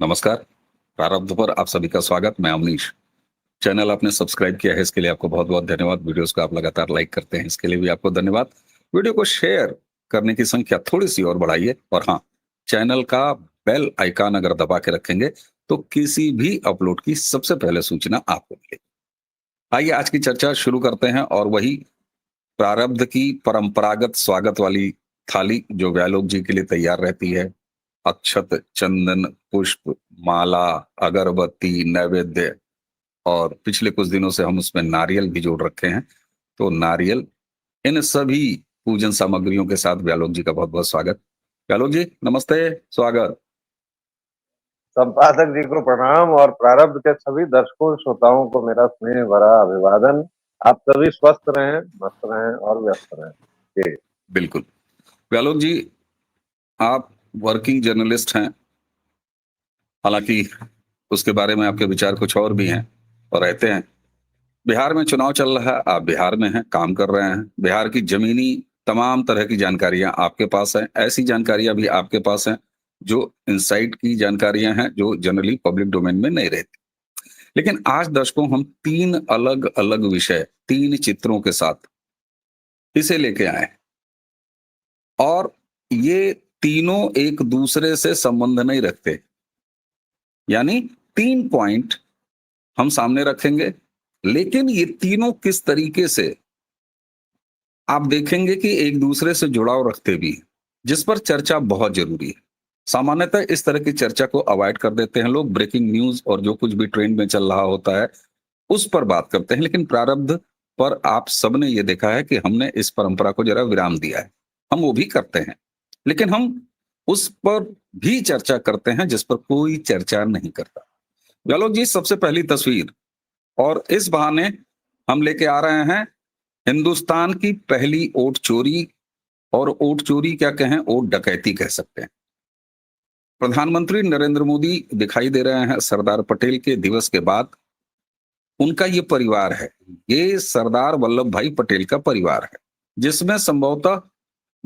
नमस्कार। प्रारब्ध पर आप सभी का स्वागत। मैं अवनीश। चैनल आपने सब्सक्राइब किया है, इसके लिए आपको बहुत-बहुत धन्यवाद। वीडियोस को आप लगातार लाइक करते हैं, इसके लिए भी आपको धन्यवाद। वीडियो को शेयर करने की संख्या थोड़ी-सी और बढ़ाइए और हाँ, चैनल का बेल आइकन अगर दबा के रखेंगे, तो किसी भी अपलोड की सबसे पहले सूचना आपको मिलेगी। आइए आज की चर्चा शुरू करते हैं और वही प्रारब्ध की परंपरागत स्वागत वाली थाली जो व्यालोक जी के लिए तैयार रहती है। अक्षत, चंदन, पुष्प, माला, अगरबत्ती, नैवेद्य और पिछले कुछ दिनों से हम उसमें नारियल भी जोड़ रखे हैं। तो नारियल, इन सभी पूजन सामग्रियों के साथ व्यालोक जी का बहुत-बहुत स्वागत। व्यालोक जी, नमस्ते, स्वागत। संपादक जी को प्रणाम और प्रारब्ध के सभी दर्शकों श्रोताओं को मेरा स्नेह भरा अभिवादन। आप सभी स्वस्थ रहें, मस्त रहें और व्यस्त रहें। जी। बिल्कुल। व्यालोक जी, आप वर्किंग जर्नलिस्ट हैं। हालाँकि उसके बारे में आपके विचार कुछ और भी हैं और रहते हैं। बिहार में चुनाव चल रहा है, आप बिहार में हैं, काम कर रहे हैं। बिहार की ज़मीनी तमाम तरह की जानकारियाँ आपके पास हैं। ऐसी जानकारियाँ भी आपके पास हैं, जो इनसाइड की जानकारियाँ हैं, जो जनरली पब्लिक डोमेन में नहीं रहती। लेकिन आज दर्शकों हम 3 अलग-अलग विषय, 3 चित्रों के साथ इसे लेके आए हैं और ये तीनों एक दूसरे से संबंध नहीं रखते। यानी 3 पॉइंट हम सामने रखेंगे, लेकिन ये तीनों किस तरीके से आप देखेंगे कि एक दूसरे से जुड़ाव रखते भी हैं, जिस पर चर्चा बहुत जरूरी है। सामान्यतः इस तरह की चर्चा को अवॉइड कर देते हैं लोग। ब्रेकिंग न्यूज और जो कुछ भी ट्रेंड में चल रहा होता है उस पर बात करते हैं, लेकिन प्रारब्ध पर आप सबने ये देखा है कि हमने इस परंपरा को जरा विराम दिया है। हम वो भी करते हैं, लेकिन हम उस पर भी चर्चा करते हैं जिस पर कोई चर्चा नहीं करता। गहलोत जी, सबसे पहली तस्वीर, और इस बहाने हम लेके आ रहे हैं हिंदुस्तान की पहली ओट चोरी। और ओट चोरी क्या कहें, ओट डकैती कह सकते हैं। प्रधानमंत्री नरेंद्र मोदी दिखाई दे रहे हैं सरदार पटेल के दिवस के बाद। उनका ये परिवार है, ये सरदार वल्लभ भाई पटेल का परिवार है, जिसमें संभवतः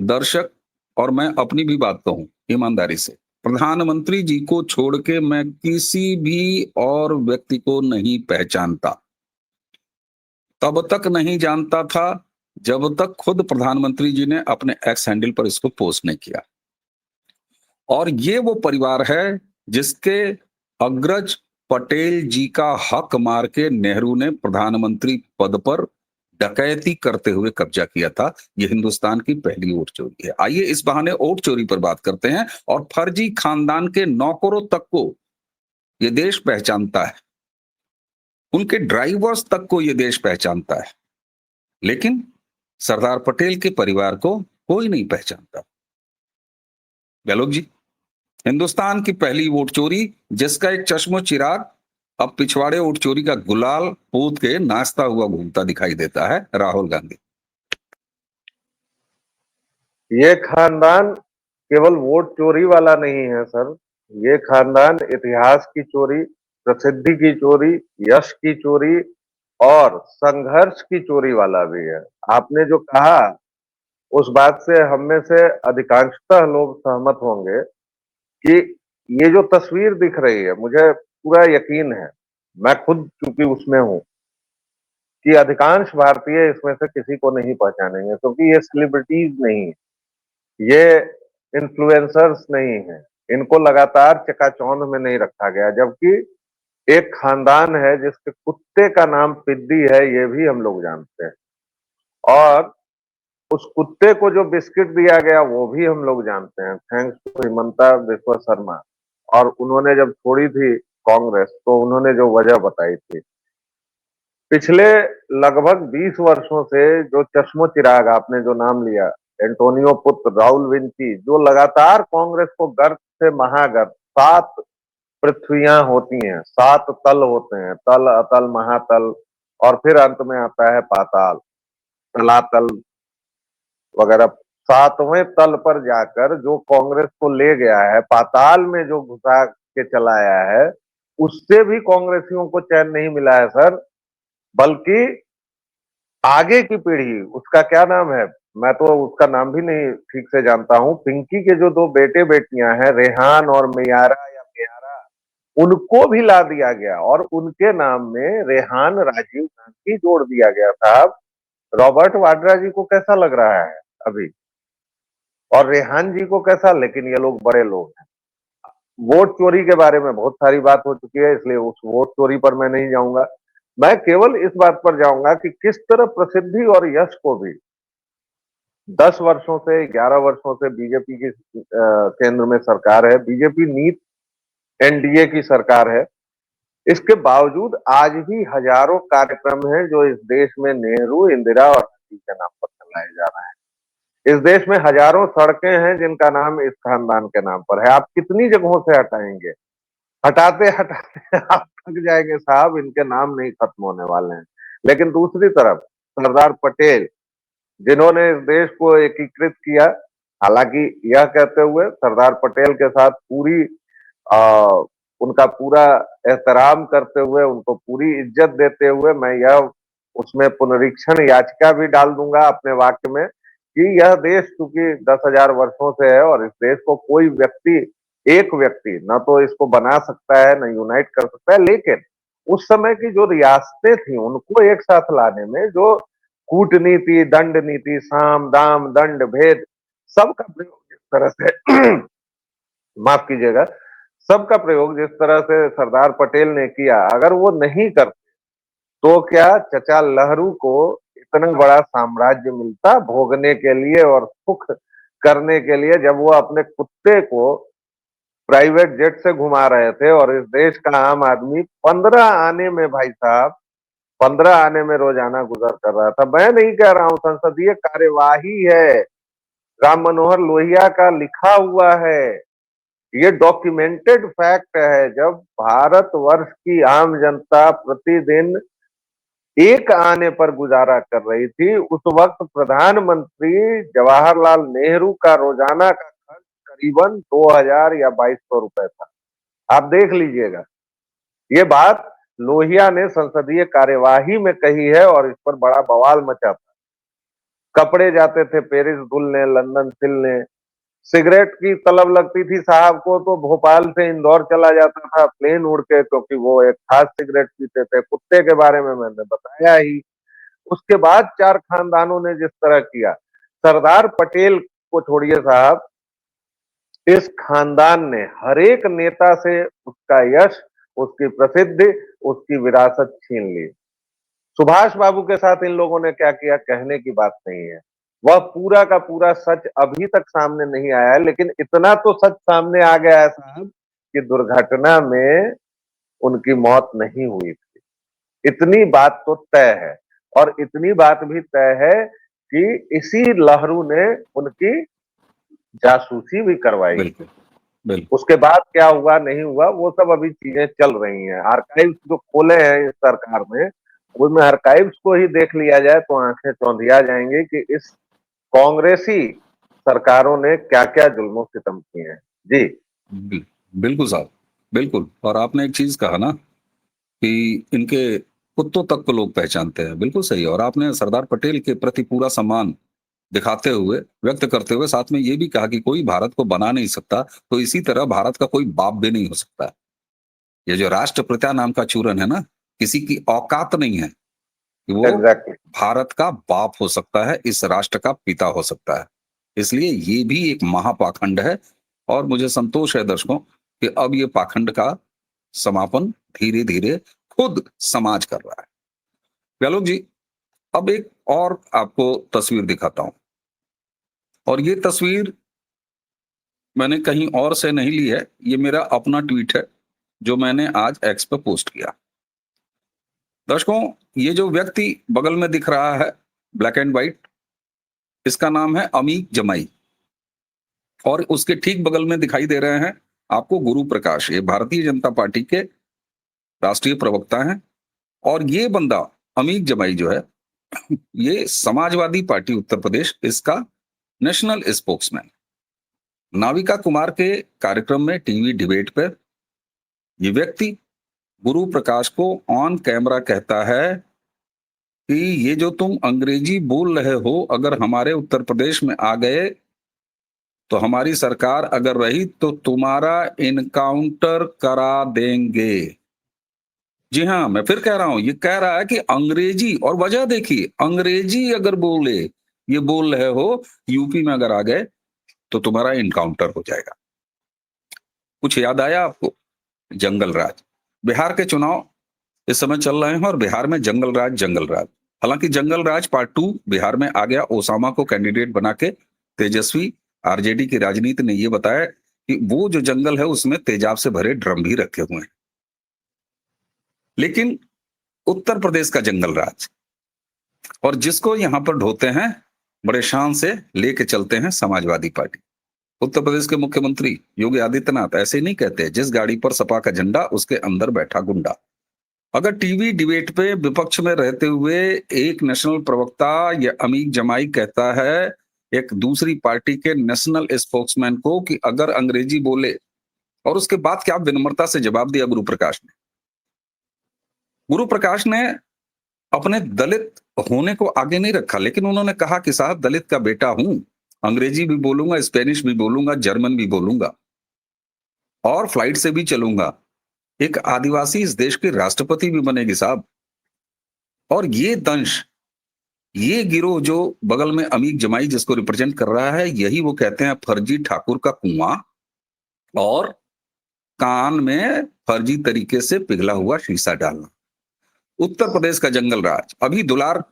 दर्शक और मैं अपनी भी बात कहूं ईमानदारी से, प्रधानमंत्री जी को छोड़ के मैं किसी भी और व्यक्ति को नहीं पहचानता। तब तक नहीं जानता था जब तक खुद प्रधानमंत्री जी ने अपने एक्स हैंडल पर इसको पोस्ट नहीं किया। और ये वो परिवार है जिसके अग्रज पटेल जी का हक मार के नेहरू ने प्रधानमंत्री पद पर डकैती करते हुए कब्जा किया था। ये हिंदुस्तान की पहली ओट चोरी है। आइए इस बहाने ओट चोरी पर बात करते हैं और फर्जी खानदान के नौकरों तक को ये देश पहचानता है, उनके ड्राइवर्स तक को ये देश पहचानता है, लेकिन सरदार पटेल के परिवार को कोई नहीं पहचानता। गहलोत जी, हिंदुस्तान की पहली वोट चोरी जिसका एक चश्मो चिराग अब पिछवाड़े वोट चोरी का गुलाल पोत के नाचता हुआ घूमता दिखाई देता है, राहुल गांधी। ये खानदान केवल वोट चोरी वाला नहीं है सर। ये खानदान इतिहास की चोरी, प्रसिद्धि की चोरी, यश की चोरी और संघर्ष की चोरी वाला भी है। आपने जो कहा उस बात से हम में से अधिकांशतः लोग सहमत होंगे कि ये जो तस्वीर दिख रही है, मुझे पूरा यकीन है, मैं खुद चूंकि उसमें हूं, कि अधिकांश भारतीय इसमें से किसी को नहीं पहचानेंगे, क्योंकि ये सेलिब्रिटीज नहीं है, ये इन्फ्लुएंसर्स नहीं है, इनको लगातार चकाचौंध में नहीं रखा गया। जबकि एक खानदान है जिसके कुत्ते का नाम पिद्दी है, ये भी हम लोग जानते हैं। और उस कुत्ते को जो बिस्किट दिया गया वो भी हम लोग जानते हैं, थैंक्स टू हिमंता बिस्वा शर्मा। और उन्होंने जब छोड़ी थी कांग्रेस तो उन्होंने जो वजह बताई थी, पिछले लगभग 20 वर्षों से जो चश्मो चिराग आपने जो नाम लिया, एंटोनियो पुत्र राहुल विंची, जो लगातार कांग्रेस को गर्त से महागर्त, 7 पृथ्वियां होती हैं, 7 तल होते हैं, तल, अतल, महातल, और फिर अंत में आता है पाताल, तलातल वगैरह। 7वें तल पर जाकर जो कांग्रेस को ले गया है, पाताल में जो घुसा के चला आया है, उससे भी कांग्रेसियों को चैन नहीं मिला है सर। बल्कि आगे की पीढ़ी, उसका क्या नाम है, मैं तो उसका नाम भी नहीं ठीक से जानता हूं, पिंकी के जो 2 बेटे बेटियां हैं, रेहान और मियारा या मियारा, उनको भी ला दिया गया और उनके नाम में रेहान राजीव गांधी जोड़ दिया गया। साहब, रॉबर्ट वाड्रा जी को कैसा लग रहा है अभी, और रेहान जी को कैसा? लेकिन ये लोग बड़े लोग हैं। वोट चोरी के बारे में बहुत सारी बात हो चुकी है, इसलिए उस वोट चोरी पर मैं नहीं जाऊंगा। मैं केवल इस बात पर जाऊंगा कि किस तरह प्रसिद्धि और यश को भी 10 वर्षों से, 11 वर्षों से बीजेपी की केंद्र में सरकार है, बीजेपी नीत एनडीए की सरकार है। इसके बावजूद आज भी हजारों कार्यक्रम हैं जो इस देश में नेहरू, इंदिरा और गांधी के नाम पर चलाए जा रहे हैं। इस देश में हजारों सड़कें हैं जिनका नाम इस खानदान के नाम पर है। आप कितनी जगहों से हटाएंगे? हटाते हटाते आप थक जाएंगे साहब, इनके नाम नहीं खत्म होने वाले हैं। लेकिन दूसरी तरफ सरदार पटेल, जिन्होंने इस देश को एकीकृत किया, हालांकि यह कहते हुए सरदार पटेल के साथ पूरी आ, उनका पूरा एहतराम करते हुए, उनको पूरी इज्जत देते हुए, मैं यह उसमें पुनरीक्षण याचिका भी डाल दूंगा अपने वाक्य में कि यह देश चूंकि 10,000 वर्षों से है और इस देश को कोई व्यक्ति, एक व्यक्ति न तो इसको बना सकता है न यूनाइट कर सकता है, लेकिन उस समय की जो रियासतें थी उनको एक साथ लाने में जो कूटनीति, दंड नीति, साम दाम दंड भेद, सबका प्रयोग जिस तरह से माफ कीजिएगा, सबका प्रयोग जिस तरह से सरदार पटेल ने किया, अगर वो नहीं करते तो क्या चचा लहरू को इतना बड़ा साम्राज्य मिलता भोगने के लिए और सुख करने के लिए, जब वो अपने कुत्ते को प्राइवेट जेट से घुमा रहे थे और इस देश का आम आदमी 15 आने में, भाई साहब 15 आने में रोजाना गुजर कर रहा था। मैं नहीं कह रहा हूं, संसदीय कार्यवाही है, राम मनोहर लोहिया का लिखा हुआ है, ये डॉक्यूमेंटेड फैक्ट है। जब भारतवर्ष की आम जनता प्रतिदिन एक आने पर गुजारा कर रही थी, उस वक्त प्रधानमंत्री जवाहरलाल नेहरू का रोजाना का खर्च करीबन 2,000 या 2,200 रुपए था। आप देख लीजिएगा, ये बात लोहिया ने संसदीय कार्यवाही में कही है और इस पर बड़ा बवाल मचा था। कपड़े जाते थे पेरिस धुलने, लंदन सिलने, सिगरेट की तलब लगती थी साहब को तो भोपाल से इंदौर चला जाता था प्लेन उड़ के, क्योंकि वो एक खास सिगरेट पीते थे। कुत्ते के बारे में मैंने बताया ही। उसके बाद चार खानदानों ने जिस तरह किया, सरदार पटेल को छोड़िए साहब, इस खानदान ने हर एक नेता से उसका यश, उसकी प्रसिद्धि, उसकी विरासत छीन ली। सुभाष बाबू के साथ इन लोगों ने क्या किया, कहने की बात नहीं है। वह पूरा का पूरा सच अभी तक सामने नहीं आया है, लेकिन इतना तो सच सामने आ गया है साहब कि दुर्घटना में उनकी मौत नहीं हुई थी। इतनी बात तो तय है, और इतनी बात भी तय है कि इसी लहरू ने उनकी जासूसी भी करवाई। बिल्कुल बिल्कुल। उसके बाद क्या हुआ नहीं हुआ वो सब अभी चीजें चल रही हैं। आर्काइव्स जो खोले हैं इस सरकार में, उनमें आर्काइव्स को ही देख लिया जाए तो आंखें चौंधिया जाएंगी कि इस कांग्रेसी सरकारों ने क्या क्या जुल्म सितम किए हैं। जी बिल्कुल साहब, बिल्कुल। और आपने एक चीज कहा ना कि इनके कुत्तों तक को लोग पहचानते हैं, बिल्कुल सही। और आपने सरदार पटेल के प्रति पूरा सम्मान दिखाते हुए, व्यक्त करते हुए साथ में ये भी कहा कि कोई भारत को बना नहीं सकता, तो इसी तरह भारत का कोई बाप भी नहीं हो सकता। ये जो राष्ट्रपिता नाम का चूरन है ना, किसी की औकात नहीं है कि वो एग्जैक्टली। भारत का बाप हो सकता है, इस राष्ट्र का पिता हो सकता है। इसलिए ये भी एक महापाखंड है, और मुझे संतोष है दर्शकों कि अब ये पाखंड का समापन धीरे धीरे खुद समाज कर रहा है। व्यालोक जी, अब एक और आपको तस्वीर दिखाता हूं, और ये तस्वीर मैंने कहीं और से नहीं ली है, ये मेरा अपना ट्वीट है जो मैंने आज एक्स पे पोस्ट किया। दर्शकों, ये जो व्यक्ति बगल में दिख रहा है ब्लैक एंड व्हाइट, इसका नाम है अमीक जमाई, और उसके ठीक बगल में दिखाई दे रहे हैं आपको गुरु प्रकाश। ये भारतीय जनता पार्टी के राष्ट्रीय प्रवक्ता हैं, और ये बंदा अमीक जमाई जो है, ये समाजवादी पार्टी उत्तर प्रदेश, इसका नेशनल स्पोक्समैन। नाविका कुमार के कार्यक्रम में टीवी डिबेट पर ये व्यक्ति गुरु प्रकाश को ऑन कैमरा कहता है कि ये जो तुम अंग्रेजी बोल रहे हो, अगर हमारे उत्तर प्रदेश में आ गए तो हमारी सरकार अगर रही तो तुम्हारा इनकाउंटर करा देंगे। जी हाँ, मैं फिर कह रहा हूं, ये कह रहा है कि अंग्रेजी, और वजह देखिए, अंग्रेजी अगर बोले, ये बोल रहे हो, यूपी में अगर आ गए तो तुम्हारा इनकाउंटर हो जाएगा। कुछ याद आया आपको? जंगल राज। बिहार के चुनाव इस समय चल रहे हैं और बिहार में जंगल राज। हालांकि जंगल राज पार्ट 2 बिहार में आ गया। ओसामा को कैंडिडेट बना के तेजस्वी, आरजेडी की राजनीति ने ये बताया कि वो जो जंगल है उसमें तेजाब से भरे ड्रम भी रखे हुए हैं। लेकिन उत्तर प्रदेश का जंगल राज, और जिसको यहां पर ढोते हैं, बड़े शान से लेके चलते हैं समाजवादी पार्टी। उत्तर प्रदेश के मुख्यमंत्री योगी आदित्यनाथ ऐसे नहीं कहते, जिस गाड़ी पर सपा का झंडा उसके अंदर बैठा गुंडा। अगर टीवी डिबेट पे विपक्ष में रहते हुए एक नेशनल प्रवक्ता या अमीक जमाई कहता है एक दूसरी पार्टी के नेशनल स्पोक्समैन को कि अगर अंग्रेजी बोले, और उसके बाद क्या विनम्रता से जवाब दिया गुरु प्रकाश ने अपने दलित होने को आगे नहीं रखा, लेकिन उन्होंने कहा कि साहब दलित का बेटा हूं, अंग्रेजी भी बोलूंगा, स्पेनिश भी बोलूंगा, जर्मन भी बोलूंगा और फ्लाइट से भी चलूंगा। एक आदिवासी इस देश के राष्ट्रपति भी बनेगी साहब। और ये दंश, ये गिरोह जो बगल में अमीक जमाई जिसको रिप्रेजेंट कर रहा है, यही वो कहते हैं फर्जी ठाकुर का कुआं और कान में फर्जी तरीके से पिघला हुआ शीशा डालना। उत्तर प्रदेश का जंगल राज। अभी दुलार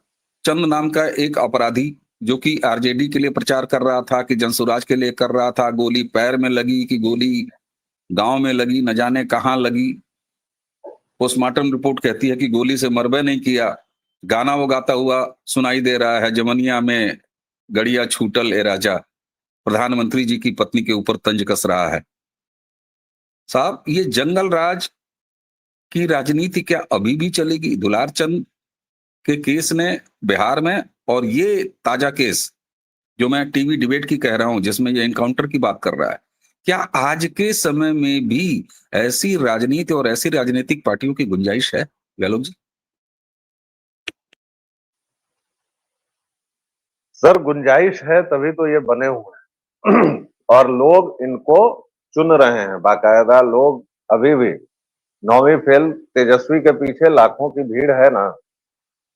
चंद नाम का एक अपराधी जो कि आरजेडी के लिए प्रचार कर रहा था, कि जनसुराज के लिए कर रहा था, गोली पैर में लगी कि गोली गांव में लगी, न जाने कहां लगी। पोस्टमार्टम रिपोर्ट कहती है कि गोली से मरबे नहीं किया। गाना वो गाता हुआ सुनाई दे रहा है, जमनिया में गड़िया छूटल ए राजा, प्रधानमंत्री जी की पत्नी के ऊपर तंज कस रहा है। साहब, ये जंगल राज की राजनीति क्या अभी भी चलेगी? दुलार चंद के केस ने बिहार में, और ये ताजा केस जो मैं टीवी डिबेट की कह रहा हूं जिसमें ये एनकाउंटर की बात कर रहा है, क्या आज के समय में भी ऐसी राजनीति और ऐसी राजनीतिक पार्टियों की गुंजाइश है गहलोत जी? सर गुंजाइश है तभी तो ये बने हुए हैं और लोग इनको चुन रहे हैं बाकायदा। लोग अभी भी 9वीं फेल तेजस्वी के पीछे लाखों की भीड़ है ना,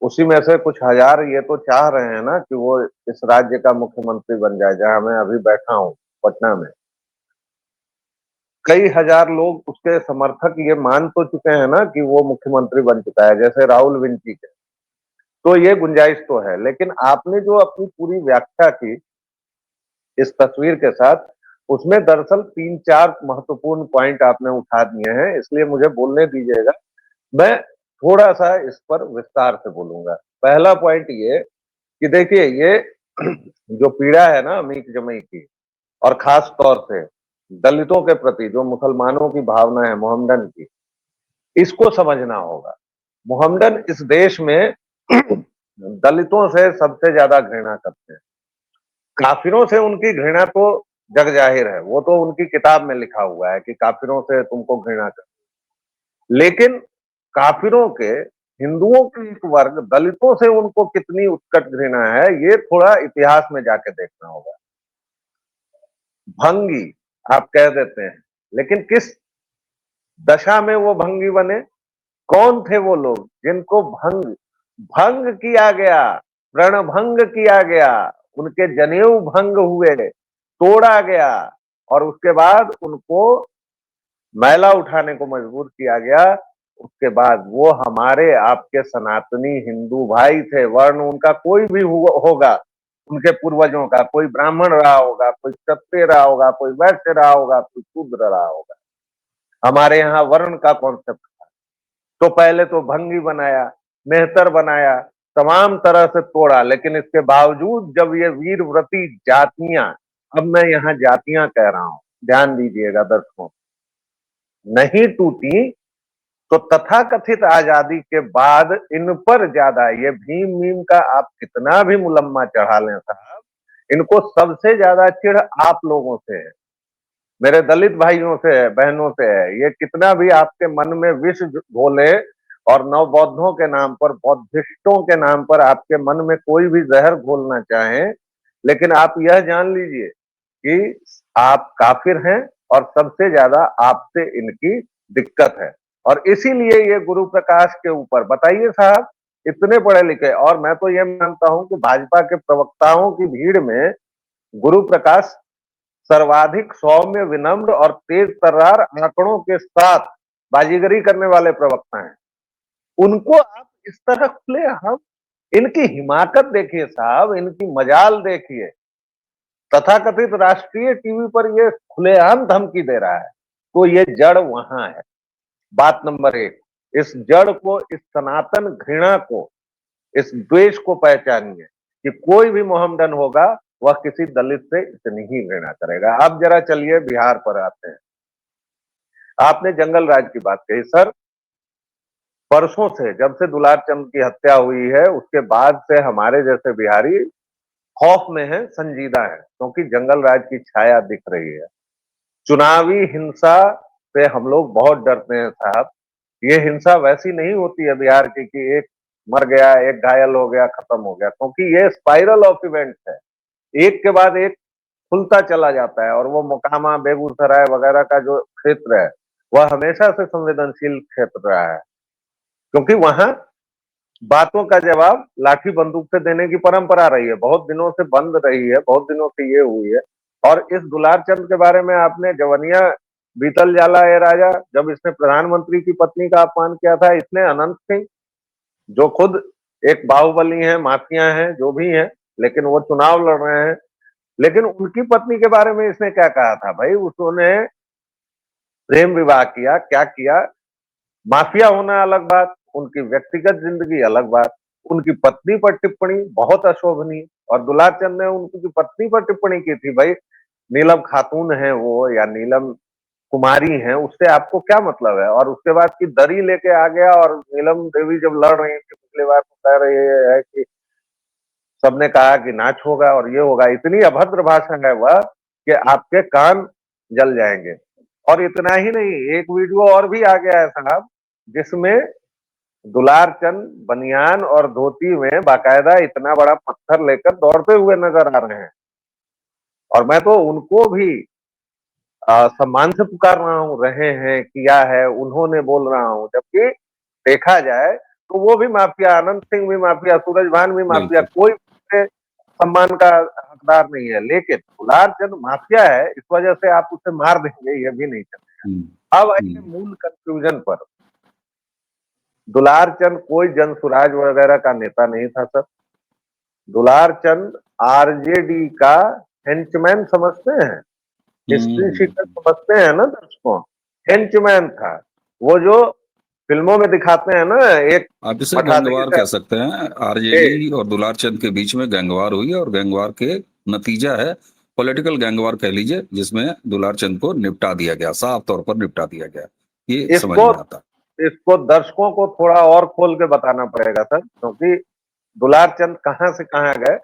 उसी में से कुछ हजार ये तो चाह रहे हैं ना कि वो इस राज्य का मुख्यमंत्री बन जाए, जहां मैं अभी बैठा हूं पटना में। कई हजार लोग उसके समर्थक ये मान तो चुके हैं ना कि वो मुख्यमंत्री बन चुका है, जैसे राहुल विंची के। तो ये गुंजाइश तो है, लेकिन आपने जो अपनी पूरी व्याख्या की इस तस्वीर के साथ, उसमें दरअसल 3-4 महत्वपूर्ण पॉइंट आपने उठा दिए हैं, इसलिए मुझे बोलने दीजिएगा। मैं थोड़ा सा इस पर विस्तार से बोलूंगा। पहला पॉइंट ये कि देखिए, ये जो पीड़ा है ना अमीक जमई की, और खास तौर से दलितों के प्रति जो मुसलमानों की भावना है मोहम्मडन की, इसको समझना होगा। मोहम्मडन इस देश में दलितों से सबसे ज्यादा घृणा करते हैं। काफिरों से उनकी घृणा तो जग जाहिर है, वो तो उनकी किताब में लिखा हुआ है कि काफिरों से तुमको घृणा कर। लेकिन काफिरों के, हिंदुओं के एक वर्ग, दलितों से उनको कितनी उत्कट घृणा है, ये थोड़ा इतिहास में जाके देखना होगा। भंगी आप कह देते हैं, लेकिन किस दशा में वो भंगी बने? कौन थे वो लोग जिनको भंग भंग किया गया, प्रण भंग किया गया, उनके जनेऊ भंग हुए, तोड़ा गया, और उसके बाद उनको मैला उठाने को मजबूर किया गया। उसके बाद वो हमारे आपके सनातनी हिंदू भाई थे। वर्ण उनका कोई भी होगा, उनके पूर्वजों का, कोई ब्राह्मण रहा होगा, कोई क्षत्रिय रहा होगा, कोई वैश्य रहा होगा, कोई शूद्र रहा होगा। हमारे यहाँ वर्ण का कॉन्सेप्ट था। तो पहले तो भंगी बनाया, मेहतर बनाया, तमाम तरह से तोड़ा, लेकिन इसके बावजूद जब ये वीरव्रती जातियां, अब मैं यहाँ जातियां कह रहा हूं, ध्यान दीजिएगा दर्शकों, नहीं टूटी, तो तथाकथित आजादी के बाद इन पर ज्यादा, ये भीम मीम का आप कितना भी मुलम्मा चढ़ा लें साहब, इनको सबसे ज्यादा चिढ़ आप लोगों से है, मेरे दलित भाइयों से है, बहनों से है। ये कितना भी आपके मन में विष घोले और नव बौद्धों के नाम पर, बौद्धिस्टों के नाम पर आपके मन में कोई भी जहर घोलना चाहें, लेकिन आप यह जान लीजिए कि आप काफिर हैं और सबसे ज्यादा आपसे इनकी दिक्कत है, और इसीलिए ये गुरु प्रकाश के ऊपर, बताइए साहब, इतने पढ़े लिखे, और मैं तो ये मानता हूं कि भाजपा के प्रवक्ताओं की भीड़ में गुरु प्रकाश सर्वाधिक सौम्य, विनम्र और तेज तर्रार आंकड़ों के साथ बाजीगरी करने वाले प्रवक्ता हैं। उनको आप इस तरह खुले हम, इनकी हिमाकत देखिए साहब, इनकी मजाल देखिए, तथाकथित राष्ट्रीय टीवी पर ये खुलेआम धमकी दे रहा है। तो ये जड़ वहां है। बात नंबर एक, इस जड़ को, इस सनातन घृणा को, इस द्वेष को पहचानिए कि कोई भी मोहम्मदन होगा वह किसी दलित से इतनी ही घृणा करेगा। अब जरा चलिए बिहार पर आते हैं। आपने जंगल राज की बात कही सर, परसों से, जब से दुलार चंद की हत्या हुई है उसके बाद से हमारे जैसे बिहारी खौफ में है, संजीदा है, क्योंकि जंगल राज की छाया दिख रही है। चुनावी हिंसा से हम लोग बहुत डरते हैं साहब। ये हिंसा वैसी नहीं होती है बिहार की कि एक मर गया, एक घायल हो गया, खत्म हो गया, क्योंकि ये स्पाइरल ऑफ इवेंट्स है, एक के बाद एक खुलता चला जाता है। और वो मोकामा, बेगूसराय वगैरह का जो क्षेत्र है वह हमेशा से संवेदनशील क्षेत्र रहा है, क्योंकि वहां बातों का जवाब लाठी बंदूक से देने की परंपरा रही है, बहुत दिनों से बंद रही है, बहुत दिनों से ये हुई है। और इस दुलार चंद के बारे में आपने, जवनिया बीतल जाला ए राजा, जब इसने प्रधानमंत्री की पत्नी का अपमान किया था, इसने अनंत सिंह, जो खुद एक बाहुबली है, माफिया हैं, जो भी हैं, लेकिन वो चुनाव लड़ रहे हैं, लेकिन उनकी पत्नी के बारे में इसने क्या कहा था भाई? उसने प्रेम विवाह किया, क्या किया? माफिया होना अलग बात, उनकी व्यक्तिगत जिंदगी अलग बात। उनकी पत्नी पर टिप्पणी बहुत अशोभनीय, और दुलार चंद ने उनकी पत्नी पर टिप्पणी की थी, भाई नीलम खातून है वो या नीलम कुमारी है, उससे आपको क्या मतलब है? और उसके बाद की दरी लेके आ गया, और नीलम देवी जब लड़ रही थी पिछली बार, तो कह रही है कि सबने कहा कि नाच होगा और ये होगा। इतनी अभद्र भाषा है वह कि आपके कान जल जाएंगे। और इतना ही नहीं, एक वीडियो और भी आ गया है साहब, जिसमें दुलार चंद बनियान और धोती में बाकायदा इतना बड़ा पत्थर लेकर दौड़ते हुए नजर आ रहे हैं, और मैं तो उनको भी सम्मान से पुकार रहा हूँ, रहे हैं, किया है, उन्होंने बोल रहा हूँ, जबकि देखा जाए तो वो भी माफिया, अनंत सिंह भी माफिया, सूरज भान भी माफिया, बिल्कुल। कोई सम्मान का हकदार नहीं है। लेकिन दुलार चंद माफिया है, इस वजह से आप उसे मार देंगे, ये भी नहीं चलेगा। अब आइए मूल कंक्लूजन पर। दुलार चंद कोई जनसुराज वगैरह का नेता नहीं था सर। दुलार चंद आरजेडी का हेंचमैन समझते हैं, हिस्ट्री शीटर समझते हैं ना दर्शकों, हेंचमैन था। वो जो फिल्मों में दिखाते हैं ना, एक आप इसे मठाधरी गैंगवार सा, कह सकते हैं। आरजेडी और दुलार चंद के बीच में गैंगवार हुई है, और गैंगवार के नतीजा है पॉलिटिकल गैंगवार कह लीजिए, जिसमें दुलार चंद को निपटा दिया गया, साफ तौर पर निपटा दिया गया। ये समझ इसको में आता। इसको दर्शकों को थोड़ा और खोल के बताना पड़ेगा सर, क्योंकि दुलार चंद कहां से कहां गए।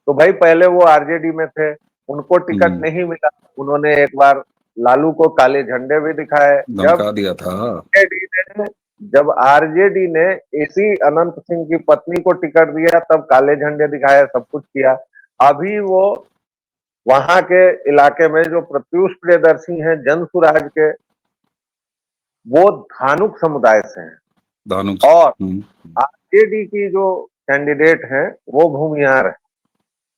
तो भाई पहले वो आरजेडी में थे, उनको टिकट नहीं मिला, उन्होंने एक बार लालू को काले झंडे भी दिखाए। धमका दिया था। जब आरजेडी ने एसी अनंत सिंह की पत्नी को टिकट दिया, तब काले झंडे दिखाए, सब कुछ किया। अभी वो वहां के इलाके में जो प्रत्युष प्रियदर्शी हैं जनसुराज के, वो धानुक समुदाय से हैं, दानुक। और आरजेडी की जो कैंडिडेट हैं वो भूमिहार है।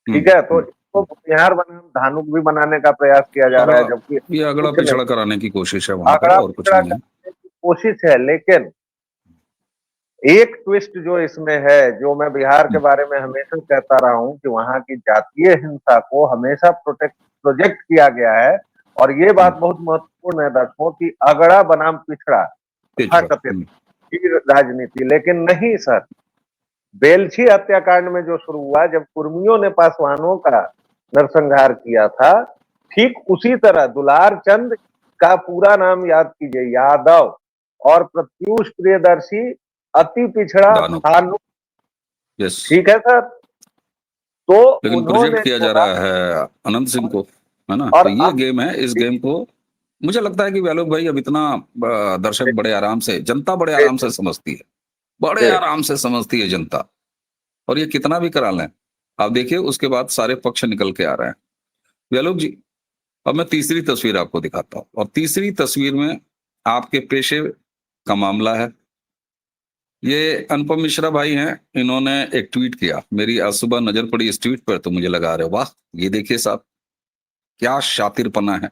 ठीक है, तो इसको भूमिहार बना, धानुक भी बनाने का प्रयास किया जा रहा है, जबकि ये अगड़ा कुछ नहीं, पिछड़ा कराने की कोशिश है वहां पर, आंकड़ा और कुछ पिछड़ा नहीं है। करने की कोशिश है। लेकिन एक ट्विस्ट जो इसमें है, जो मैं बिहार के बारे में हमेशा कहता रहा हूं, कि वहां की जातीय हिंसा को हमेशा प्रोजेक्ट किया गया है। और ये बात बहुत महत्वपूर्ण है दर्शकों, की अगड़ा बनाम पिछड़ा तथाकथित की राजनीति। लेकिन नहीं सर, बेलछी हत्याकांड में जो शुरू हुआ, जब कुर्मियों ने पासवानों का नरसंहार किया था, ठीक उसी तरह दुलार चंद का पूरा नाम याद कीजिए, यादव, और प्रत्युष प्रियदर्शी अति पिछड़ा दानुक। धानुक। यस। ठीक है सर, तो लेकिन प्रोजेक्ट उन्होंने किया जा बोला, रहा है अनंत सिंह को, है ना? और तो ये गेम है। इस गेम को मुझे लगता है कि वैलोक भाई अब इतना दर्शक बड़े आराम से, जनता बड़े आराम से समझती है, बड़े आराम से समझती है जनता। और ये कितना भी करा लें, आप देखिए उसके बाद सारे पक्ष निकल के आ रहे हैं। वैलोक जी, अब मैं तीसरी तस्वीर आपको दिखाता हूं, और तीसरी तस्वीर में आपके पेशे का मामला है। ये अनुपम मिश्रा भाई हैं, इन्होंने एक ट्वीट किया, मेरी आज सुबह नजर पड़ी इस ट्वीट पर, तो मुझे लगा, अरे वाह, ये देखिए साहब, क्या शातिरपना है।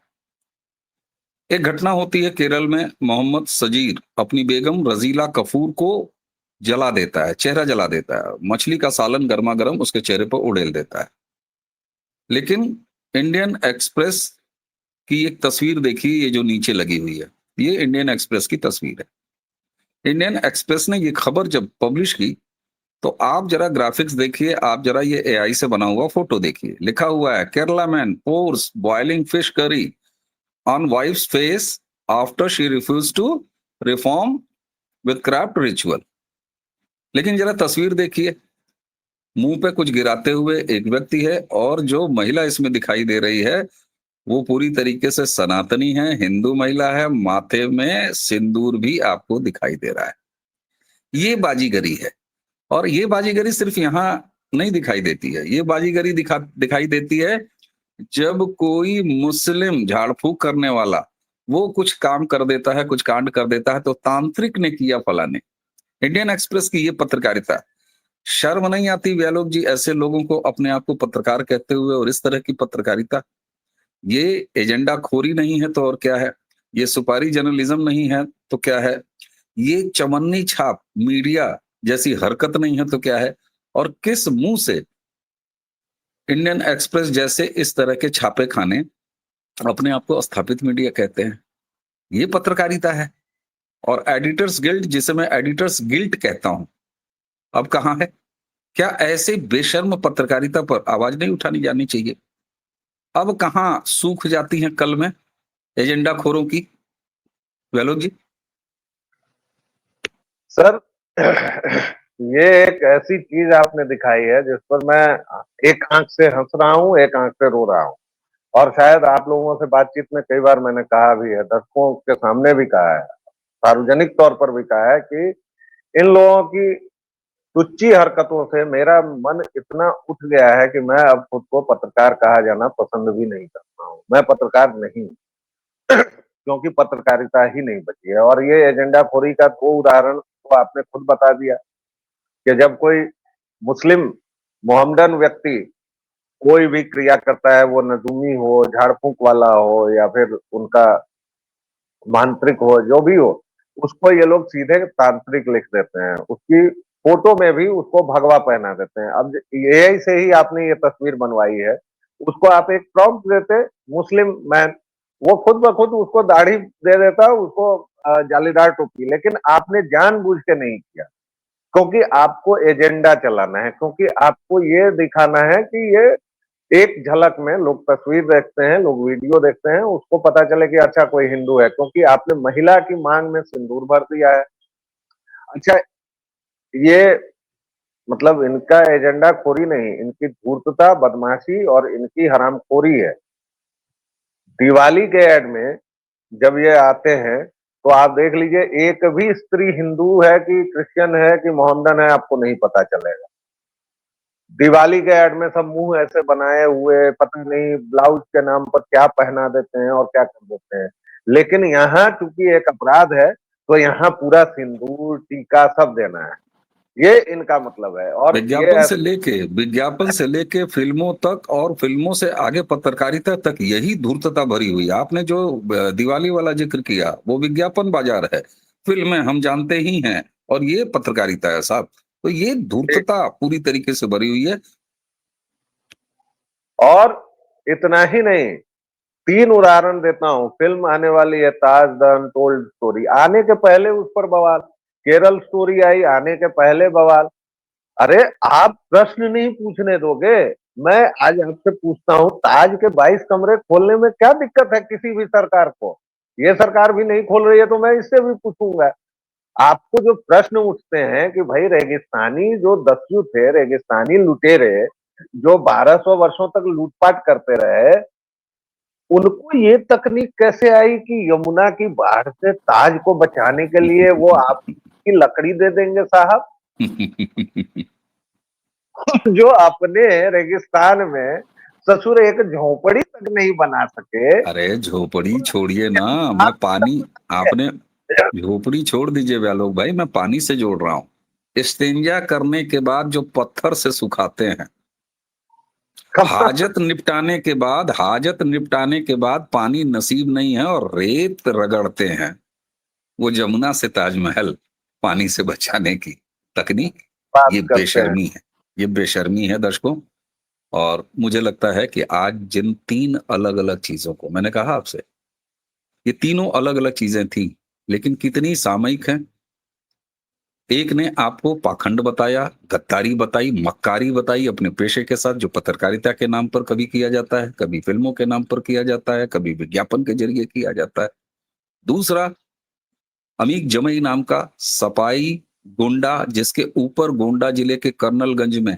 एक घटना होती है केरल में, मोहम्मद सजीर अपनी बेगम रजीला कपूर को जला देता है, चेहरा जला देता है, मछली का सालन गर्मा गर्म उसके चेहरे पर उड़ेल देता है। लेकिन इंडियन एक्सप्रेस की एक तस्वीर देखिए, ये जो नीचे लगी हुई है, ये इंडियन एक्सप्रेस की तस्वीर है। इंडियन एक्सप्रेस ने ये खबर जब पब्लिश की, तो आप जरा ग्राफिक्स देखिए, आप जरा ये एआई से बना हुआ फोटो देखिए। लिखा हुआ है, Kerala man pours boiling fish curry on wife's face after she refuse to reform with craft ritual. लेकिन जरा तस्वीर देखिए, मुंह पे कुछ गिराते हुए एक व्यक्ति है, और जो महिला इसमें दिखाई दे रही है, वो पूरी तरीके से सनातनी है, हिंदू महिला है, माथे में सिंदूर भी आपको दिखाई दे रहा है। ये बाजीगरी है, और ये बाजीगरी सिर्फ यहाँ नहीं दिखाई देती है, ये बाजीगरी दिखाई देती है जब कोई मुस्लिम झाड़ फूक करने वाला वो कुछ काम कर देता है, कुछ कांड कर देता है, तो तांत्रिक ने किया फलाने। इंडियन एक्सप्रेस की ये पत्रकारिता, शर्म नहीं आती व्यालोक जी ऐसे लोगों को अपने आप को पत्रकार कहते हुए? और इस तरह की पत्रकारिता, ये एजेंडा खोरी नहीं है तो और क्या है? ये सुपारी जर्नलिज्म नहीं है तो क्या है? ये चवन्नी छाप मीडिया जैसी हरकत नहीं है तो क्या है? और किस मुंह से इंडियन एक्सप्रेस जैसे इस तरह के छापे खाने अपने आप को स्थापित मीडिया कहते हैं? ये पत्रकारिता है। और एडिटर्स गिल्ड, जिसे मैं एडिटर्स गिल्ट कहता हूं, अब कहां है? क्या ऐसे बेशर्म पत्रकारिता पर आवाज नहीं उठानी जानी चाहिए? अब कहां सूख जाती हैं कल में एजेंडा खोरों की, वैलोक जी? सर ये एक ऐसी चीज आपने दिखाई है जिस पर मैं एक आंख से हंस रहा हूँ, एक आंख से रो रहा हूँ। और शायद आप लोगों से बातचीत में कई बार मैंने कहा भी है, दर्शकों के सामने भी कहा है, सार्वजनिक तौर पर भी कहा है कि इन लोगों की तुच्ची हरकतों से मेरा मन इतना उठ गया है कि मैं अब खुद को पत्रकार कहा जाना पसंद भी नहीं करता हूँ। मैं पत्रकार नहीं, क्योंकि पत्रकारिता ही नहीं बची है। और ये एजेंडा खोरी का दो उदाहरण तो आपने खुद बता दिया कि जब कोई मुस्लिम मोहम्मदन व्यक्ति कोई भी क्रिया करता है, वो नजूमी हो, झाड़ फूक वाला हो, या फिर उनका मांत्रिक हो, जो भी हो, उसको ये लोग सीधे तांत्रिक लिख देते हैं, उसकी फोटो में भी उसको भगवा पहना देते हैं। अब एआई से ही आपने ये तस्वीर बनवाई है, उसको आप एक प्रॉम्प्ट देते मुस्लिम मैन, वो खुद ब खुद उसको दाढ़ी दे देता, उसको जालीदार टोपी। लेकिन आपने जानबूझ के नहीं किया, क्योंकि आपको एजेंडा चलाना है, क्योंकि आपको ये दिखाना है कि ये एक झलक में लोग तस्वीर देखते हैं, लोग वीडियो देखते हैं, उसको पता चले कि अच्छा कोई हिंदू है, क्योंकि आपने महिला की मांग में सिंदूर भर दिया है। अच्छा, ये मतलब इनका एजेंडा खोरी नहीं, इनकी धूर्तता, बदमाशी और इनकी हरामखोरी है। दिवाली के ऐड में जब ये आते हैं, तो आप देख लीजिए, एक भी स्त्री हिंदू है कि क्रिश्चियन है कि मोहम्मदन है, आपको नहीं पता चलेगा। दिवाली के ऐड में सब मुंह ऐसे बनाए हुए, पता नहीं ब्लाउज के नाम पर क्या पहना देते हैं और क्या कर देते हैं। लेकिन यहाँ चूंकि एक अपराध है, तो यहाँ पूरा सिंदूर टीका सब देना है, ये इनका मतलब है। और ये विज्ञापन से लेके फिल्मों तक, और फिल्मों से आगे पत्रकारिता तक, यही धूर्तता भरी हुई है। आपने जो दिवाली वाला जिक्र किया, वो विज्ञापन बाजार है, फिल्में हम जानते ही हैं, और ये पत्रकारिता है साहब। तो ये धूर्तता पूरी तरीके से भरी हुई है। और इतना ही नहीं, तीन उदाहरण देता हूं। फिल्म आने वाली है ताज द अनटोल्ड स्टोरी, आने के पहले उस पर बवाल। केरल स्टोरी आई, आने के पहले बवाल। अरे आप प्रश्न नहीं पूछने दोगे? मैं आज आपसे पूछता हूं, ताज के 22 कमरे खोलने में क्या दिक्कत है किसी भी सरकार को? ये सरकार भी नहीं खोल रही है, तो मैं इससे भी पूछूंगा। आपको जो प्रश्न उठते हैं कि भाई रेगिस्तानी जो दस्यु थे, रेगिस्तानी लुटेरे जो 1200 वर्षों तक लूटपाट करते रहे, उनको ये तकनीक कैसे आई कि यमुना की बाढ़ से ताज को बचाने के लिए वो आपकी लकड़ी दे देंगे साहब? जो अपने रेगिस्तान में ससुर एक झोपड़ी तक नहीं बना सके। अरे झोपड़ी छोड़िए ना, मैं पानी, आपने झोपड़ी छोड़ दीजिए व्यालोक भाई, मैं पानी से जोड़ रहा हूँ। इस्तिंजा करने के बाद जो पत्थर से सुखाते हैं, हाजत निपटाने के बाद पानी नसीब नहीं है और रेत रगड़ते हैं। वो जमुना से ताजमहल पानी से बचाने की तकनीक, बात ये करते हैं। बेशर्मी है, ये बेशर्मी है दर्शकों। और मुझे लगता है कि आज जिन 3 अलग-अलग चीजों को मैंने कहा आपसे, ये तीनों अलग-अलग चीजें थी, लेकिन कितनी सामयिक हैं। एक ने आपको पाखंड बताया, गद्दारी बताई, मक्कारी बताई अपने पेशे के साथ, जो पत्रकारिता के नाम पर कभी किया जाता है, कभी फिल्मों के नाम पर किया जाता है, कभी विज्ञापन के जरिए किया जाता है। दूसरा, अमीक जमई नाम का सपाई गुंडा, जिसके ऊपर गोंडा जिले के कर्नलगंज में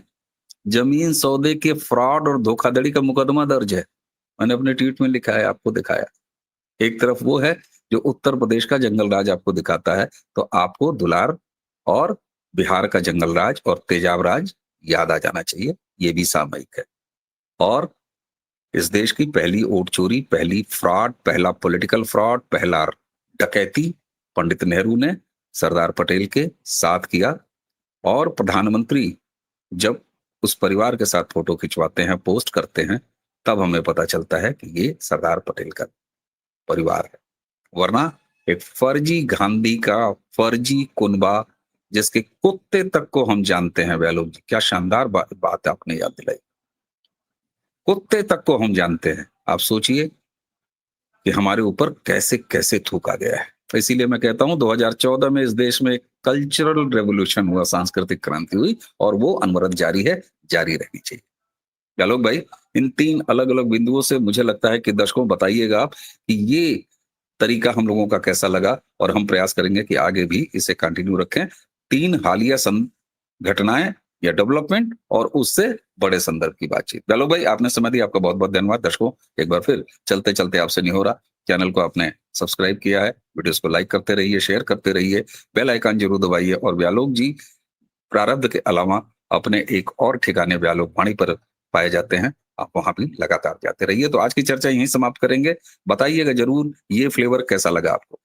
जमीन सौदे के फ्रॉड और धोखाधड़ी का मुकदमा दर्ज है। मैंने अपने ट्वीट में लिखा है, आपको दिखाया। एक तरफ वो है जो उत्तर प्रदेश का जंगल राज आपको दिखाता है, तो आपको दुलार और बिहार का जंगल राज और तेजाब राज याद आ जाना चाहिए। ये भी सामयिक है। और इस देश की पहली वोट चोरी, पहली फ्रॉड, पहला पॉलिटिकल फ्रॉड, पहला डकैती पंडित नेहरू ने सरदार पटेल के साथ किया। और प्रधानमंत्री जब उस परिवार के साथ फोटो खिंचवाते हैं, पोस्ट करते हैं, तब हमें पता चलता है कि ये सरदार पटेल का परिवार है। वरना एक फर्जी गांधी का फर्जी कुनबा, जिसके कुत्ते तक को हम जानते हैं। व्यालोक जी, क्या शानदार बात आपने याद दिलाई। कुत्ते तक को हम जानते हैं। आप सोचिए कि हमारे ऊपर कैसे कैसे थूका गया है। तो इसीलिए मैं कहता हूं 2014 में इस देश में एक कल्चरल रेवोल्यूशन हुआ, सांस्कृतिक क्रांति हुई, और वो अनवरत जारी है, जारी रहनी चाहिए। व्यालोक भाई, इन 3 अलग अलग बिंदुओं से मुझे लगता है कि दर्शकों बताइएगा आप कि ये तरीका हम लोगों का कैसा लगा, और हम प्रयास करेंगे कि आगे भी इसे कंटिन्यू रखें। 3 हालिया घटनाएं या डेवलपमेंट और उससे बड़े संदर्भ की बातचीत। व्यालोक भाई, आपने समय दिया, आपका बहुत बहुत धन्यवाद। दर्शकों, एक बार फिर चलते चलते आपसे नहीं हो रहा, चैनल को आपने सब्सक्राइब किया है, वीडियोस को लाइक करते रहिए, शेयर करते रहिए, बेल आइकन जरूर दबाइए। और व्यालोक जी प्रारब्ध के अलावा अपने एक और ठिकाने व्यालोक वाणी पर पाए जाते हैं, आप वहां भी लगातार जाते रहिए। तो आज की चर्चा यहीं समाप्त करेंगे। बताइएगा जरूर ये फ्लेवर कैसा लगा आपको।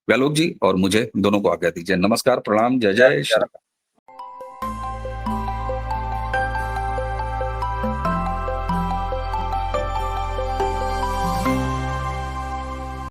व्यालोक जी और मुझे दोनों को आज्ञा दीजिए। नमस्कार, प्रणाम, जय जय श्री राम।